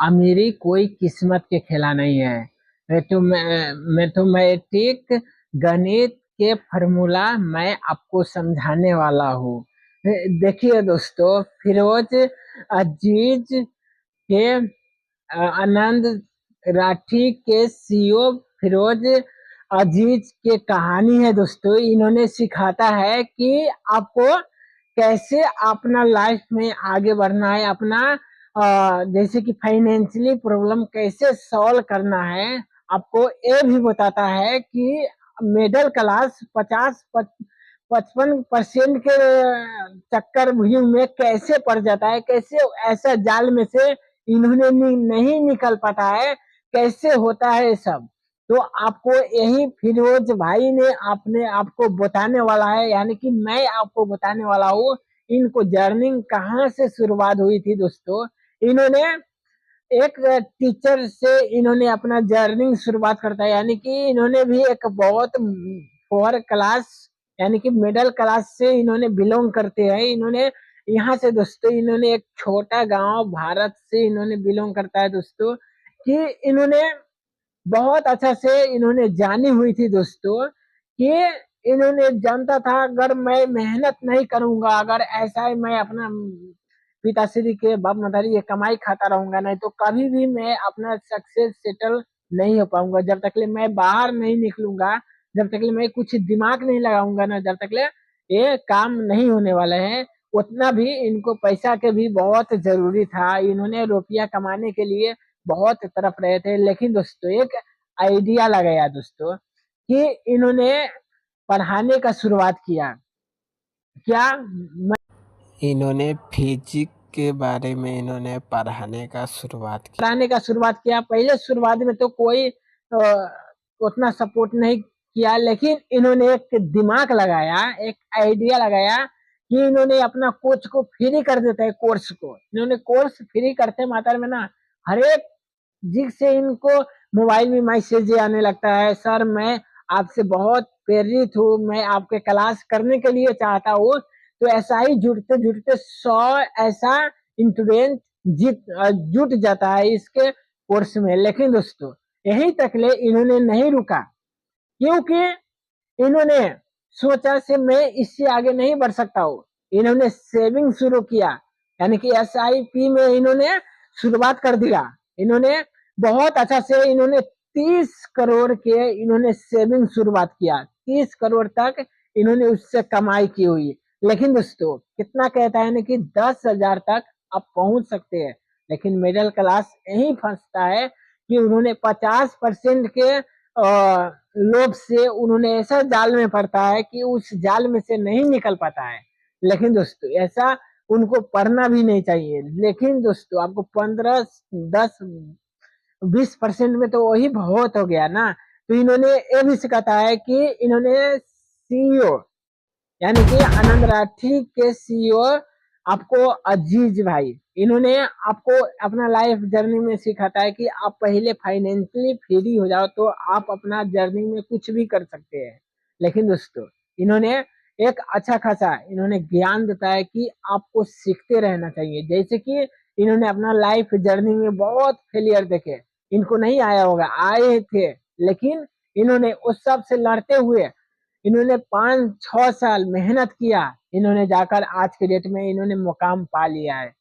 अमीरी कोई किस्मत के खेला नहीं है। मैथमेटिक गणित के फॉर्मूला मैं आपको समझाने वाला हूँ। देखिए दोस्तों, फिरोज अजीज के आनंद राठी के सीईओ फिरोज अजीज के कहानी है दोस्तों। इन्होंने सिखाता है कि आपको कैसे अपना लाइफ में आगे बढ़ना है, अपना जैसे कि फाइनेंशियली प्रॉब्लम कैसे सॉल्व करना है। आपको ये भी बताता है कि मिडिल क्लास 55% के चक्कर में कैसे पड़ जाता है, कैसे ऐसा जाल में से इन्होंने नहीं निकल पाता है, कैसे होता है सब। तो आपको यही फिरोज भाई ने अपने आपको बताने वाला है, यानी कि मैं आपको बताने वाला हूँ इनको जर्निंग कहाँ से शुरुआत हुई थी दोस्तों। इन्होंने एक टीचर से इन्होंने अपना जर्नी शुरुआत करता है, यानी कि इन्होंने भी एक बहुत पुअर क्लास यानी कि मिडिल क्लास से इन्होंने बिलोंग करते हैं। इन्होंने यहाँ से दोस्तों, इन्होंने एक छोटा गांव भारत से इन्होंने बिलोंग करता है दोस्तों, कि इन्होंने बहुत अच्छा से इन्होंने जानी हुई थी दोस्तों, कि इन्होंने जानता था अगर मैं मेहनत नहीं करूंगा, अगर ऐसा ही मैं अपना पिताश्री के बाप मदारी ये कमाई खाता रहूंगा, नहीं तो कभी भी मैं अपना सक्सेस सेटल नहीं हो पाऊंगा। जब तक ले मैं बाहर नहीं निकलूंगा, जब तक ले मैं कुछ दिमाग नहीं लगाऊंगा ना, जब तक ले ये काम नहीं होने वाले हैं। उतना भी इनको पैसा के भी बहुत जरूरी था। इन्होंने रुपया कमाने के लिए बहुत तरफ रहे थे, लेकिन दोस्तों एक आइडिया लगाया दोस्तों, कि इन्होंने पढ़ाने का शुरुआत किया। क्या इन्होंने फिजिक्स के बारे में इन्होंने पढ़ाने का शुरुआत किया। पहले शुरुआत में तो कोई उतना सपोर्ट नहीं किया, लेकिन इन्होंने एक दिमाग लगाया, एक आइडिया लगाया कि इन्होंने अपना कोच को फ्री कर देता है। कोर्स को इन्होंने कोर्स फ्री करते मात्रा में ना, हर एक जिससे इनको मोबाइल में मैसेज आने लगता है, सर मैं आपसे बहुत प्रेरित हूँ, मैं आपके क्लास करने के लिए चाहता हूँ। तो ऐसा ही जुड़ते जुड़ते 100 ऐसा इंटरेंट जुट जाता है इसके कोर्स में। लेकिन दोस्तों यहीं तक ले इन्होंने नहीं रुका, क्योंकि इन्होंने सोचा से मैं इससे आगे नहीं बढ़ सकता हूँ। इन्होंने सेविंग शुरू किया, यानी कि SIP में इन्होंने शुरुआत कर दिया। इन्होंने बहुत अच्छा से इन्होंने 30 करोड़ के इन्होंने सेविंग शुरुआत किया। 30 करोड़ तक इन्होंने उससे कमाई की हुई। लेकिन दोस्तों कितना कहता है ना, कि 10,000 तक आप पहुंच सकते हैं। लेकिन मिडिल क्लास यही फंसता है कि उन्होंने 50% के लोभ से उन्होंने ऐसा जाल में पड़ता है कि उस जाल में से नहीं निकल पाता है। लेकिन दोस्तों ऐसा उनको पढ़ना भी नहीं चाहिए। लेकिन दोस्तों आपको 15, 10, 20% में तो वही बहुत हो गया ना। तो इन्होंने ये भी सिखाता है कि इन्होंने सीईओ यानी कि आनंद राठी के सीईओ आपको अजीज भाई, इन्होंने आपको अपना लाइफ जर्नी में सिखाता है कि आप पहले फाइनेंशियली फ्री हो जाओ तो आप अपना जर्नी में कुछ भी कर सकते हैं। लेकिन दोस्तों इन्होंने एक अच्छा खासा इन्होंने ज्ञान देता है कि आपको सीखते रहना चाहिए। जैसे कि इन्होंने अपना लाइफ जर्नी में बहुत फेलियर देखे, इनको नहीं आया होगा, आए थे, लेकिन इन्होंने उस सब से लड़ते हुए इन्होंने 5-6 साल मेहनत किया, इन्होंने जाकर आज के डेट में इन्होंने मुकाम पा लिया है।